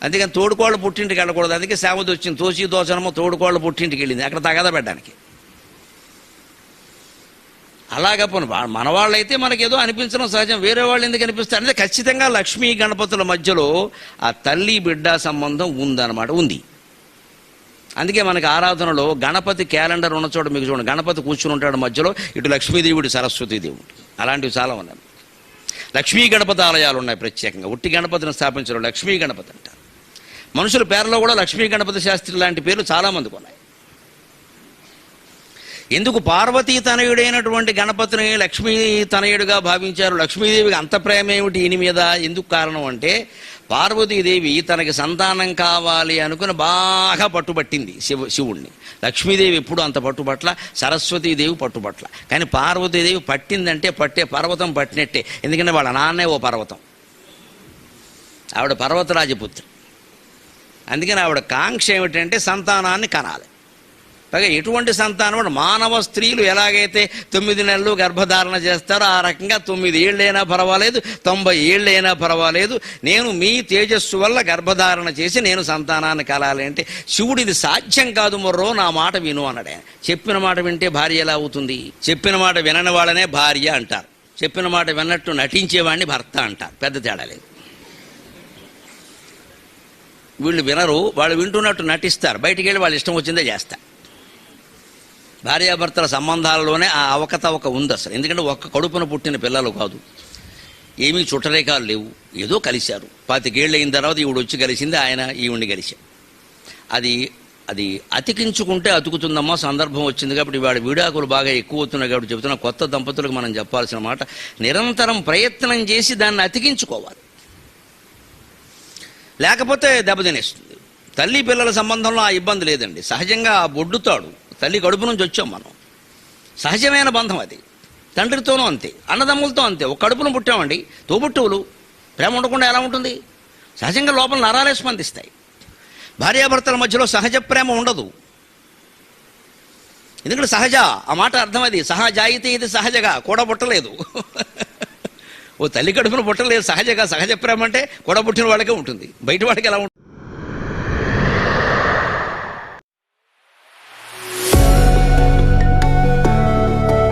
అందుకని తోడుకోళ్ళ పుట్టింటికి వెళ్ళకూడదు. అందుకే సేవది వచ్చింది, తోచి దోచనమో తోడుకోళ్ళ పుట్టింటికి వెళ్ళింది, అక్కడ తగద పెట్టడానికి. అలాగా మన వాళ్ళైతే మనకేదో అనిపించడం సహజం, వేరే వాళ్ళు ఎందుకు అనిపిస్తారు అంటే ఖచ్చితంగా లక్ష్మీ గణపతుల మధ్యలో ఆ తల్లి బిడ్డ సంబంధం ఉందన్నమాట, ఉంది. అందుకే మనకి ఆరాధనలో గణపతి క్యాలెండర్ ఉన్న చోట మీకు చూడండి, గణపతి కూర్చుని ఉంటాడు మధ్యలో, ఇటు లక్ష్మీదేవుడు సరస్వతీదేవుడు, అలాంటివి చాలా ఉన్నాయి. లక్ష్మీ గణపతి ఆలయాలు ఉన్నాయి ప్రత్యేకంగా, ఉట్టి గణపతిని స్థాపించడం లక్ష్మీ గణపతి అంటారు. మనుషుల పేర్లో కూడా లక్ష్మీ గణపతి శాస్త్రి లాంటి పేర్లు చాలామందికి ఉన్నాయి. ఎందుకు పార్వతీ తనయుడైనటువంటి గణపతిని లక్ష్మీ తనయుడుగా భావించారు? లక్ష్మీదేవికి అంత ప్రేమ ఏమిటి ఈయన మీద? ఎందుకు కారణం అంటే పార్వతీదేవి తనకి సంతానం కావాలి అనుకుని బాగా పట్టుబట్టింది శివుణ్ణి. లక్ష్మీదేవి ఎప్పుడు అంత పట్టుబట్ల, సరస్వతీదేవి పట్టుబట్ల. కానీ పార్వతీదేవి పట్టిందంటే పట్టే పర్వతం పట్టినట్టే, ఎందుకంటే వాళ్ళ నాన్నే ఓ పర్వతం, ఆవిడ పర్వతరాజపుత్రి. అందుకని ఆవిడ కాంక్ష ఏమిటంటే సంతానాన్ని కనాలి. పైగా ఎటువంటి సంతానం అంటే మానవ స్త్రీలు ఎలాగైతే 9 నెలలు గర్భధారణ చేస్తారో ఆ రకంగా 9 ఏళ్ళైనా పర్వాలేదు, 90 ఏళ్ళైనా పర్వాలేదు, నేను మీ తేజస్సు వల్ల గర్భధారణ చేసి నేను సంతానాన్ని కలాలి అంటే శివుడు ఇది సాధ్యం కాదు మొర్రో, నా మాట విను అన్నాడు. చెప్పిన మాట వింటే భార్య ఎలా అవుతుంది? చెప్పిన మాట వినని వాళ్ళనే భార్య అంటారు, చెప్పిన మాట విన్నట్టు నటించేవాడిని భర్త అంటారు. పెద్ద తేడా లేదు. వీళ్ళు వినరు, వాళ్ళు వింటున్నట్టు నటిస్తారు, బయటికి వెళ్ళి వాళ్ళు ఇష్టం వచ్చిందే చేస్తారు. భార్యాభర్తల సంబంధాలలోనే ఆ అవకతవక ఉంది అసలు. ఎందుకంటే ఒక్క కడుపున పుట్టిన పిల్లలు కాదు, ఏమీ చుట్టరేఖలు లేవు, ఏదో కలిశారు. 25 ఏళ్ళు అయిన తర్వాత ఈవిడ వచ్చి కలిసింది, ఆయన ఈవిడిని కలిశారు. అది అతికించుకుంటే అతుకుతుందమ్మా, సందర్భం వచ్చింది కాబట్టి. వాడి విడాకులు బాగా ఎక్కువ అవుతున్నాయి కాబట్టి చెబుతున్నా, కొత్త దంపతులకు మనం చెప్పాల్సిన మాట, నిరంతరం ప్రయత్నం చేసి దాన్ని అతికించుకోవాలి, లేకపోతే దెబ్బతినేస్తుంది. తల్లి పిల్లల సంబంధంలో ఆ ఇబ్బంది లేదండి, సహజంగా బొడ్డుతాడు, తల్లి కడుపు నుంచి వచ్చాం మనం, సహజమైన బంధం అది. తండ్రితోనూ అంతే, అన్నదమ్ములతో అంతే, ఒక కడుపును పుట్టామండి, తోబుట్టువులు, ప్రేమ ఉండకుండా ఎలా ఉంటుంది? సహజంగా లోపల నరాలే స్పందిస్తాయి. భార్యాభర్తల మధ్యలో సహజ ప్రేమ ఉండదు, ఎందుకంటే సహజ ఆ మాట అర్థం అది, సహజాయితీ ఇది సహజగా కూడా పుట్టలేదు. ఓ తల్లి కడుపును పుట్టలేదు సహజగా. సహజ ప్రేమ అంటే కూడా పుట్టిన వాళ్ళకే ఉంటుంది, బయట వాడికి ఎలా ఉంటుంది?